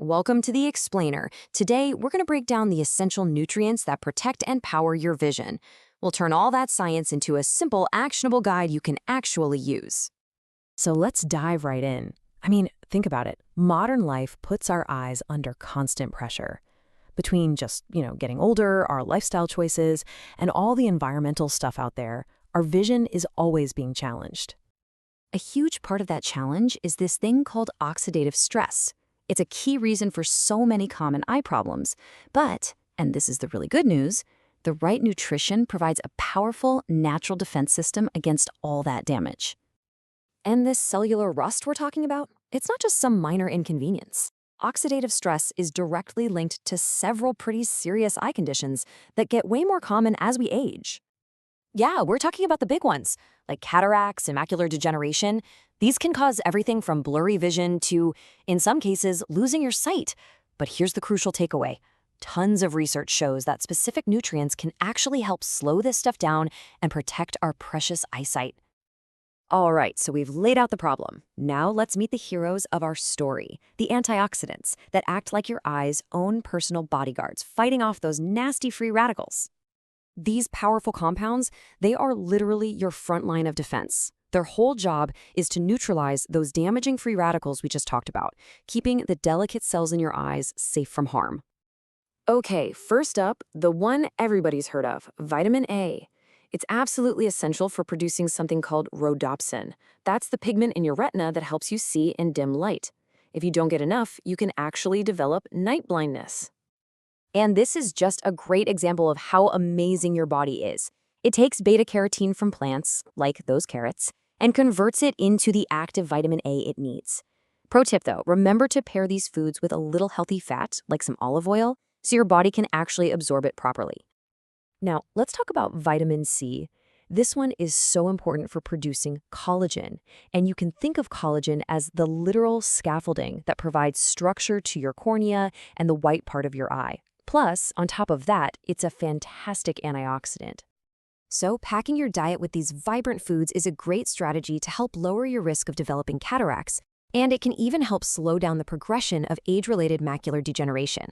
Welcome to the Explainer. Today, we're going to break down the essential nutrients that protect and power your vision. We'll turn all that science into a simple, actionable guide you can actually use. So let's dive right in. Think about it. Modern life puts our eyes under constant pressure. Between just, getting older, our lifestyle choices, and all the environmental stuff out there, our vision is always being challenged. A huge part of that challenge is this thing called oxidative stress. It's a key reason for so many common eye problems. But, and this is the really good news, the right nutrition provides a powerful, natural defense system against all that damage. And this cellular rust we're talking about, it's not just some minor inconvenience. Oxidative stress is directly linked to several pretty serious eye conditions that get way more common as we age. Yeah, we're talking about the big ones, like cataracts and macular degeneration. These can cause everything from blurry vision to, in some cases, losing your sight. But here's the crucial takeaway. Tons of research shows that specific nutrients can actually help slow this stuff down and protect our precious eyesight. All right, so we've laid out the problem. Now let's meet the heroes of our story, the antioxidants that act like your eye's own personal bodyguards, fighting off those nasty free radicals. These powerful compounds, they are literally your front line of defense. Their whole job is to neutralize those damaging free radicals we just talked about, keeping the delicate cells in your eyes safe from harm. Okay, first up, the one everybody's heard of, vitamin A. It's absolutely essential for producing something called rhodopsin. That's the pigment in your retina that helps you see in dim light. If you don't get enough, you can actually develop night blindness. And this is just a great example of how amazing your body is. It takes beta-carotene from plants, like those carrots, and converts it into the active vitamin A it needs. Pro tip though, remember to pair these foods with a little healthy fat, like some olive oil, so your body can actually absorb it properly. Now, let's talk about vitamin C. This one is so important for producing collagen, and you can think of collagen as the literal scaffolding that provides structure to your cornea and the white part of your eye. Plus, on top of that, it's a fantastic antioxidant. So, packing your diet with these vibrant foods is a great strategy to help lower your risk of developing cataracts, and it can even help slow down the progression of age-related macular degeneration.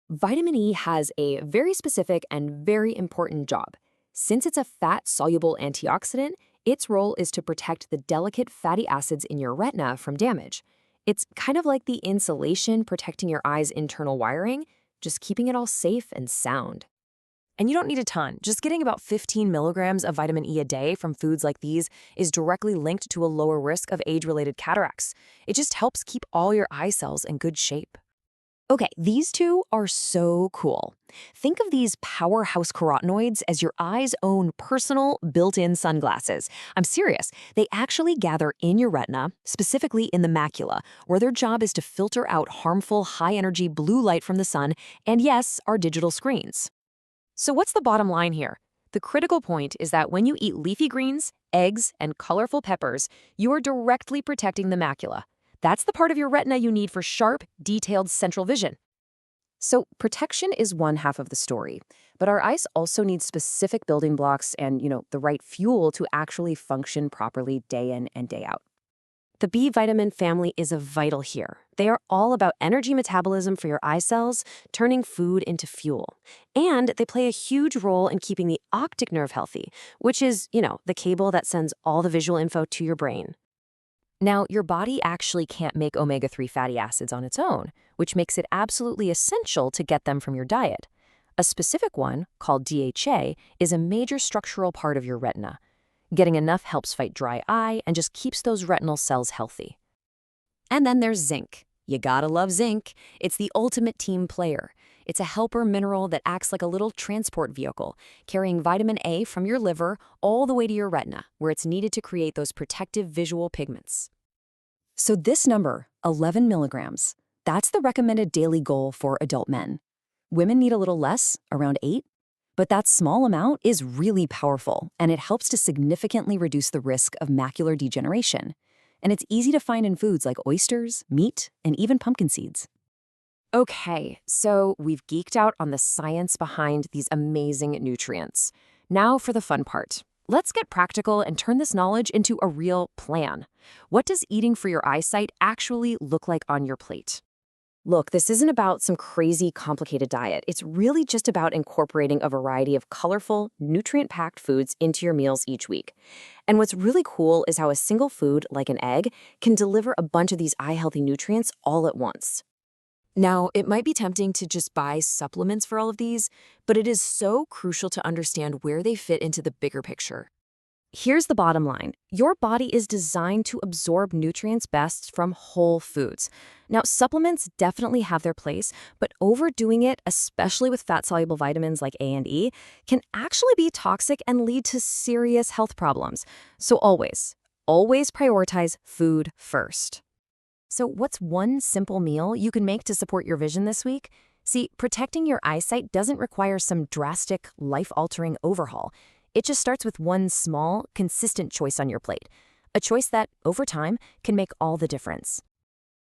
Vitamin E has a very specific and very important job. Since it's a fat-soluble antioxidant, its role is to protect the delicate fatty acids in your retina from damage. It's kind of like the insulation protecting your eye's internal wiring, just keeping it all safe and sound. And you don't need a ton. Just getting about 15 milligrams of vitamin E a day from foods like these is directly linked to a lower risk of age-related cataracts. It just helps keep all your eye cells in good shape. Okay, these two are so cool. Think of these powerhouse carotenoids as your eye's own personal built-in sunglasses. I'm serious. They actually gather in your retina, specifically in the macula, where their job is to filter out harmful, high-energy blue light from the sun and, yes, our digital screens. So what's the bottom line here? The critical point is that when you eat leafy greens, eggs, and colorful peppers, you are directly protecting the macula. That's the part of your retina you need for sharp, detailed central vision. So protection is one half of the story, but our eyes also need specific building blocks and, the right fuel to actually function properly day in and day out. The B vitamin family is vital here. They are all about energy metabolism for your eye cells, turning food into fuel. And they play a huge role in keeping the optic nerve healthy, which is, the cable that sends all the visual info to your brain. Now, your body actually can't make omega-3 fatty acids on its own, which makes it absolutely essential to get them from your diet. A specific one, called DHA, is a major structural part of your retina. Getting enough helps fight dry eye and just keeps those retinal cells healthy. And then there's zinc. You gotta love zinc. It's the ultimate team player. It's a helper mineral that acts like a little transport vehicle, carrying vitamin A from your liver all the way to your retina, where it's needed to create those protective visual pigments. So this number, 11 milligrams, that's the recommended daily goal for adult men. Women need a little less, around 8. But that small amount is really powerful, and it helps to significantly reduce the risk of macular degeneration. And it's easy to find in foods like oysters, meat, and even pumpkin seeds. Okay, so we've geeked out on the science behind these amazing nutrients. Now for the fun part. Let's get practical and turn this knowledge into a real plan. What does eating for your eyesight actually look like on your plate? Look, this isn't about some crazy, complicated diet. It's really just about incorporating a variety of colorful, nutrient-packed foods into your meals each week. And what's really cool is how a single food, like an egg, can deliver a bunch of these eye-healthy nutrients all at once. Now, it might be tempting to just buy supplements for all of these, but it is so crucial to understand where they fit into the bigger picture. Here's the bottom line. Your body is designed to absorb nutrients best from whole foods. Now, supplements definitely have their place, but overdoing it, especially with fat-soluble vitamins like A and E, can actually be toxic and lead to serious health problems. So always prioritize food first. So what's one simple meal you can make to support your vision this week? See, protecting your eyesight doesn't require some drastic, life-altering overhaul. It just starts with one small, consistent choice on your plate. A choice that, over time, can make all the difference.